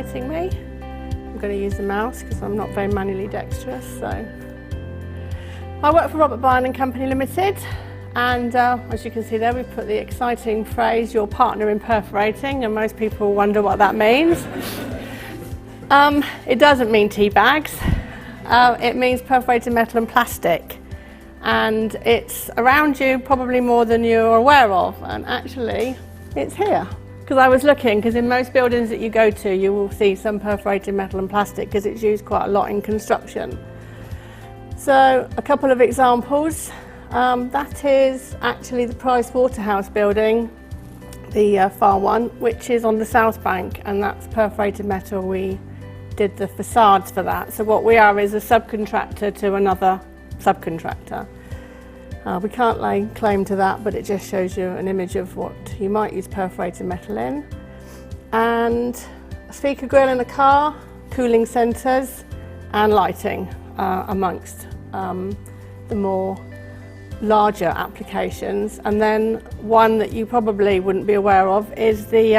letting me. I'm going to use the mouse because I'm not very manually dexterous. So, I work for Robert Byrne and Company Limited, and as you can see there, we've put the exciting phrase "your partner in perforating," and most people wonder what that means. It doesn't mean tea bags. It means perforated metal and plastic. And it's around you probably more than you're aware of, and actually it's here because I was looking, because in most buildings that you go to you will see some perforated metal and plastic because it's used quite a lot in construction. So a couple of examples, that is actually the Price Waterhouse building, the far one, which is on the South Bank, and that's perforated metal. We did the facades for that. So what we are is a subcontractor to another subcontractor. We can't lay claim to that, but it just shows you an image of what you might use perforated metal in. And a speaker grill in a car, cooling centres and lighting amongst the more larger applications. And then one that you probably wouldn't be aware of is the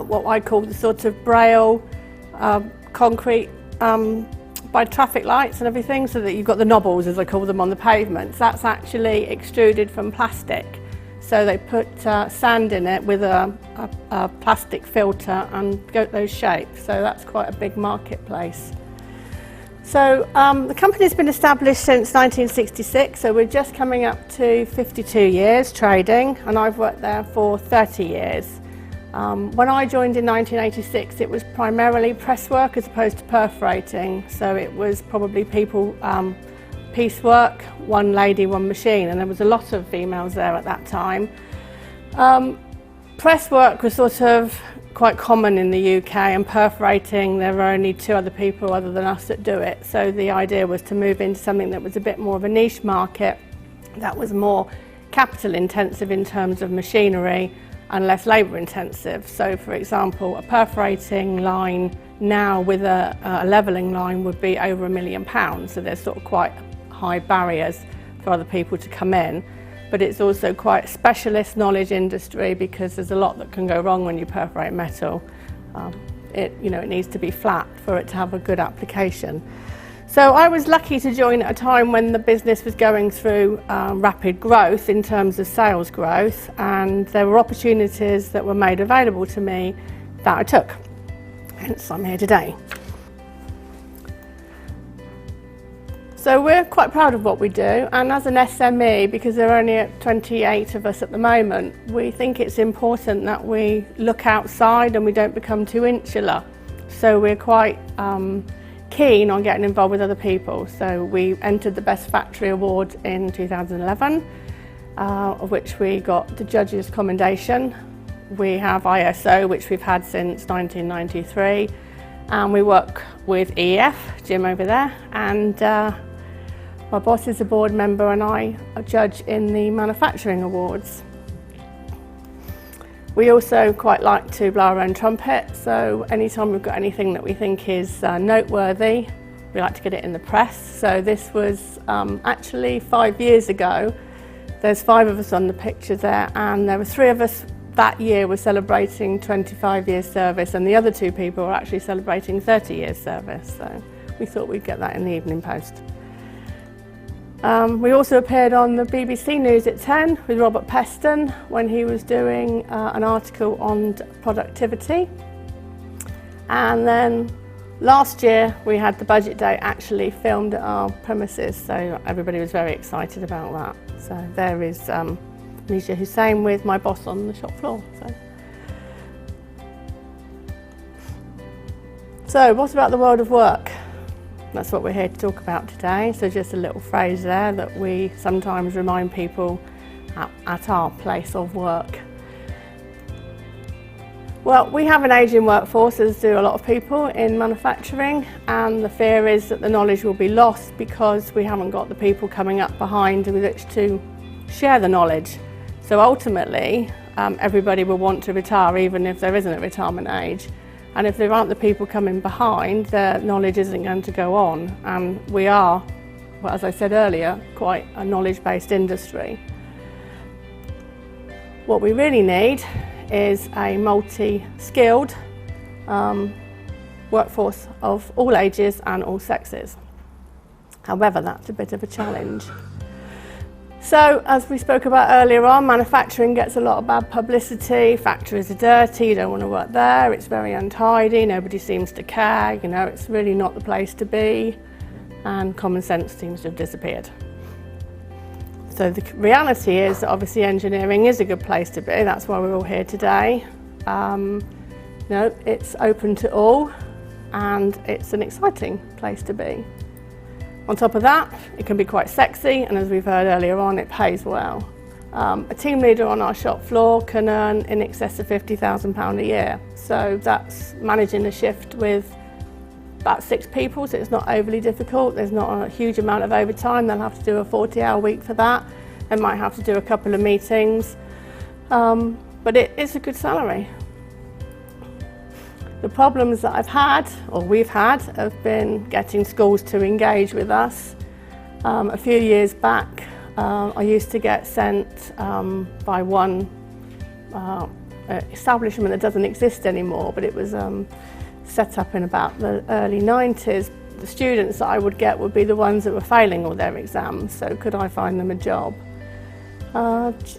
what I call the sort of braille concrete by traffic lights and everything, so that you've got the knobbles, as I call them, on the pavements. That's actually extruded from plastic. So they put sand in it with a plastic filter and got those shapes. So that's quite a big marketplace. So the company's been established since 1966, so we're just coming up to 52 years trading, and I've worked there for 30 years. When I joined in 1986, it was primarily presswork as opposed to perforating, so it was probably people piecework, one lady, one machine, and there was a lot of females there at that time. Presswork was sort of quite common in the UK, and perforating, there were only 2 other people other than us that do it, so the idea was to move into something that was a bit more of a niche market, that was more capital intensive in terms of machinery and less labour intensive. So for example, a perforating line now with a levelling line would be over £1 million, so there's sort of quite high barriers for other people to come in. But it's also quite a specialist knowledge industry, because there's a lot that can go wrong when you perforate metal. It needs to be flat for it to have a good application. So I was lucky to join at a time when the business was going through rapid growth in terms of sales growth, and there were opportunities that were made available to me that I took. Hence I'm here today. So we're quite proud of what we do, and as an SME, because there are only 28 of us at the moment, we think it's important that we look outside and we don't become too insular. So we're quite keen on getting involved with other people. So we entered the Best Factory Award in 2011, of which we got the judges' commendation. We have ISO, which we've had since 1993, and we work with EF, Jim over there, and my boss is a board member and I a judge in the Manufacturing Awards. We also quite like to blow our own trumpet, so anytime we've got anything that we think is noteworthy, we like to get it in the press. So this was actually 5 years ago. There's 5 of us on the picture there, and there were 3 of us that year were celebrating 25 years service, and the other 2 people were actually celebrating 30 years service. So we thought we'd get that in the Evening Post. We also appeared on the BBC News at 10 with Robert Peston when he was doing an article on productivity. And then last year we had the Budget Day actually filmed at our premises, so everybody was very excited about that. So there is Misha Hussain with my boss on the shop floor. So what about the world of work? That's what we're here to talk about today. So just a little phrase there that we sometimes remind people at our place of work. Well, we have an ageing workforce, as do a lot of people in manufacturing, and the fear is that the knowledge will be lost because we haven't got the people coming up behind with which to share the knowledge. So ultimately, everybody will want to retire even if there isn't a retirement age. And if there aren't the people coming behind, the knowledge isn't going to go on. And we are, well, as I said earlier, quite a knowledge-based industry. What we really need is a multi-skilled workforce of all ages and all sexes. However, that's a bit of a challenge. So, as we spoke about earlier on, manufacturing gets a lot of bad publicity. Factories are dirty, you don't want to work there, it's very untidy, nobody seems to care, you know, it's really not the place to be, and common sense seems to have disappeared. So the reality is that obviously engineering is a good place to be, that's why we're all here today. You know, it's open to all, and it's an exciting place to be. On top of that, it can be quite sexy, and as we've heard earlier on, it pays well. A team leader on our shop floor can earn in excess of £50,000 a year. So that's managing a shift with about 6 people, so it's not overly difficult. There's not a huge amount of overtime. They'll have to do a 40-hour week for that. They might have to do a couple of meetings, but it is a good salary. The problems that I've had, or we've had, have been getting schools to engage with us. A few years back, I used to get sent by one establishment that doesn't exist anymore, but it was set up in about the early 90s. The students that I would get would be the ones that were failing all their exams, so could I find them a job?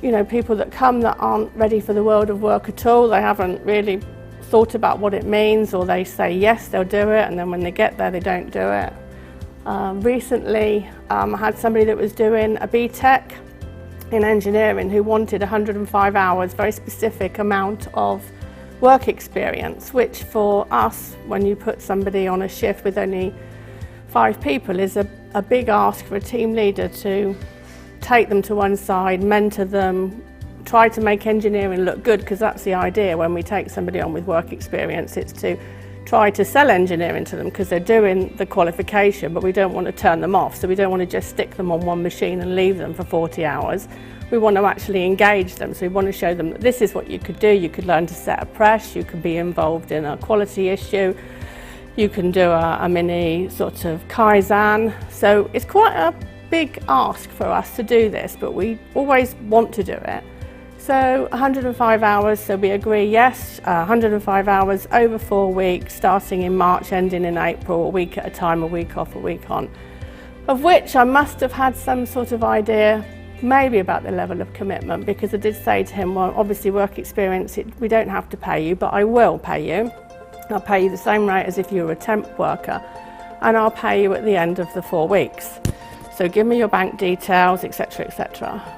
You know, people that come that aren't ready for the world of work at all, they haven't really thought about what it means, or they say yes, they'll do it, and then when they get there they don't do it. Recently I had somebody that was doing a BTEC in engineering who wanted 105 hours, very specific amount of work experience, which for us, when you put somebody on a shift with only 5 people, is a big ask for a team leader to take them to one side, mentor them, try to make engineering look good, because that's the idea when we take somebody on with work experience. It's to try to sell engineering to them because they're doing the qualification, but we don't want to turn them off. So we don't want to just stick them on one machine and leave them for 40 hours. We want to actually engage them. So we want to show them that this is what you could do. You could learn to set a press, you could be involved in a quality issue, you can do a mini sort of Kaizen. So it's quite a big ask for us to do this, but we always want to do it. So 105 hours, so we agree, yes, 105 hours over 4 weeks, starting in March, ending in April, a week at a time, a week off, a week on. Of which I must have had some sort of idea, maybe about the level of commitment, because I did say to him, well, obviously work experience, we don't have to pay you, but I will pay you. I'll pay you the same rate as if you were a temp worker, and I'll pay you at the end of the 4 weeks. So give me your bank details, etc., etc.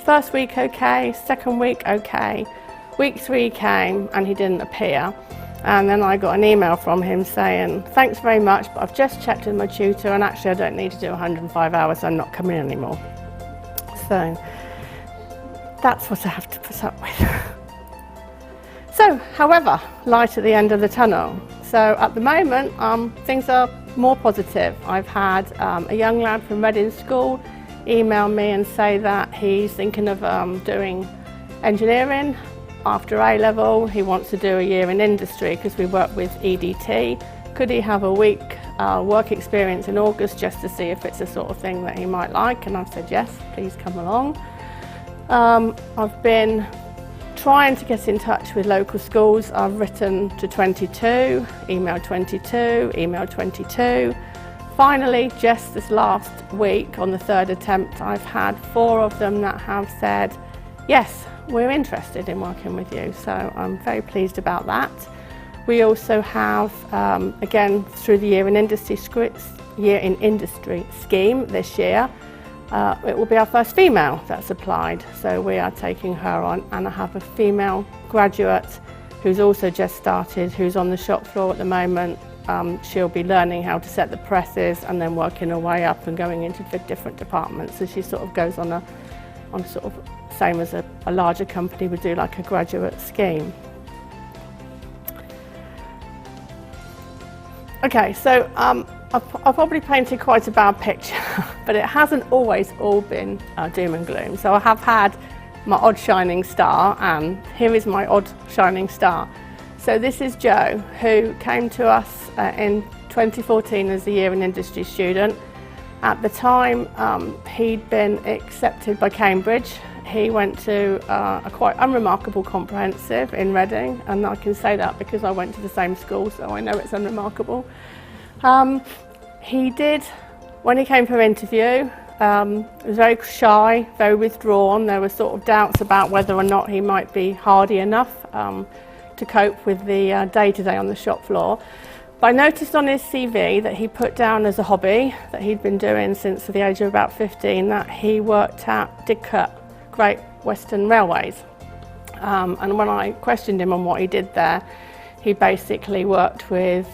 First week okay, second week okay, week 3 came and he didn't appear, and then I got an email from him saying, thanks very much, but I've just checked with my tutor and actually I don't need to do 105 hours, so I'm not coming in anymore. So that's what I have to put up with. So, however, light at the end of the tunnel. So at the moment, things are more positive. I've had a young lad from Reading School email me and say that he's thinking of doing engineering after A-level. He wants to do a year in industry because we work with EDT. Could he have a week work experience in August just to see if it's the sort of thing that he might like? And I've said yes, please come along. I've been trying to get in touch with local schools. I've written to 22, emailed 22, emailed 22. Finally, just this last week, on the 3rd attempt, I've had 4 of them that have said, yes, we're interested in working with you. So I'm very pleased about that. We also have, again, through the Year in Industry scheme this year, it will be our first female that's applied. So we are taking her on, and I have a female graduate who's also just started, who's on the shop floor at the moment. She'll be learning how to set the presses and then working her way up and going into the different departments. So she sort of goes on a sort of same as a larger company would do, like a graduate scheme. Okay, so I've probably painted quite a bad picture, but it hasn't always all been doom and gloom. So I have had my odd shining star, and here is my odd shining star. So this is Joe, who came to us in 2014 as a Year in Industry student. At the time, he'd been accepted by Cambridge. he went to a quite unremarkable comprehensive in Reading, and I can say that because I went to the same school, so I know it's unremarkable. He did, when he came for interview, he was very shy, very withdrawn. There were sort of doubts about whether or not he might be hardy enough to cope with the day-to-day on the shop floor. But I noticed on his CV that he put down as a hobby that he'd been doing since the age of about 15, that he worked at Didcot Great Western Railways. And when I questioned him on what he did there, he basically worked with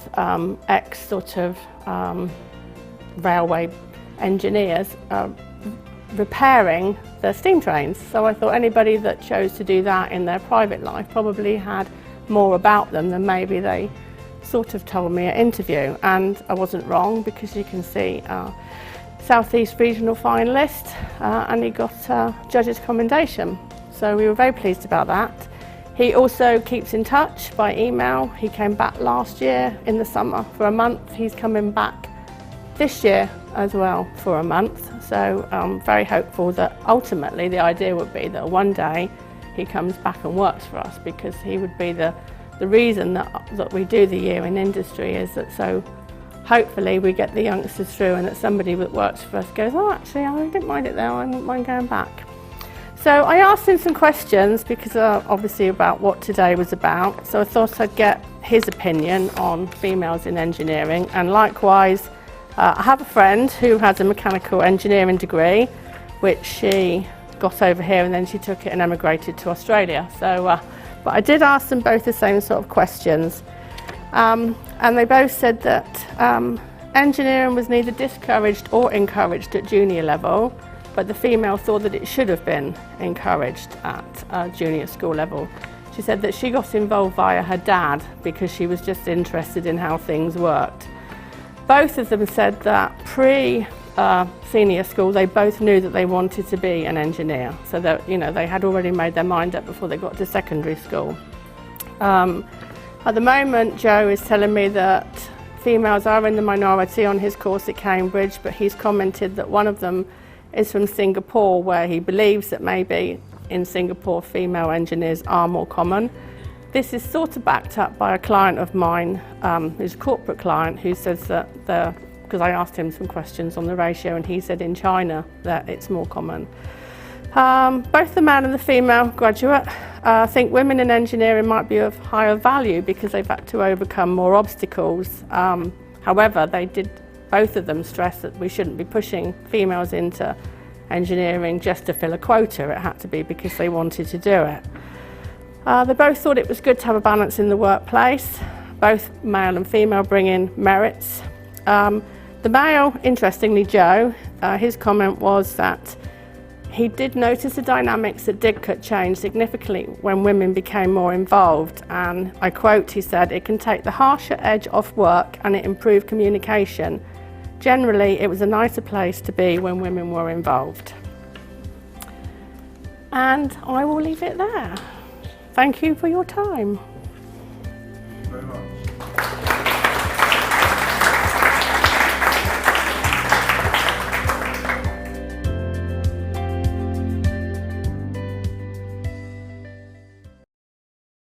sort of railway engineers repairing the steam trains. So I thought anybody that chose to do that in their private life probably had more about them than maybe they sort of told me at interview. And I wasn't wrong, because you can see South East Regional finalist, and he got judge's commendation. So we were very pleased about that. He also keeps in touch by email. He came back last year in the summer for a month. He's coming back this year as well for a month. So I'm very hopeful that ultimately the idea would be that one day he comes back and works for us, because he would be the reason that we do the year in industry, is that so hopefully we get the youngsters through, and that somebody that works for us goes, oh, actually I didn't mind it there, I wouldn't mind going back. So I asked him some questions, because obviously about what today was about, so I thought I'd get his opinion on females in engineering. And likewise, I have a friend who has a mechanical engineering degree, which she got over here, and then she took it and emigrated to Australia. So, but I did ask them both the same sort of questions, and they both said that engineering was neither discouraged or encouraged at junior level, but the female thought that it should have been encouraged at junior school level. She said that she got involved via her dad because she was just interested in how things worked. Both of them said that pre-senior school they both knew that they wanted to be an engineer, so that they had already made their mind up before they got to secondary school. At the moment, Joe is telling me that females are in the minority on his course at Cambridge, but he's commented that one of them is from Singapore, where he believes that maybe in Singapore female engineers are more common. This is sort of backed up by a client of mine, who's a corporate client, who says that because I asked him some questions on the ratio, and he said in China that it's more common. Both the man and the female graduate think women in engineering might be of higher value because they've had to overcome more obstacles. However, both of them stress that we shouldn't be pushing females into engineering just to fill a quota. It had to be because they wanted to do it. They both thought it was good to have a balance in the workplace. Both male and female bring in merits. The male, interestingly Joe, his comment was that he did notice the dynamics at Didcot change significantly when women became more involved, and I quote, he said, "It can take the harsher edge off work and it improved communication. Generally, it was a nicer place to be when women were involved." And I will leave it there. Thank you for your time.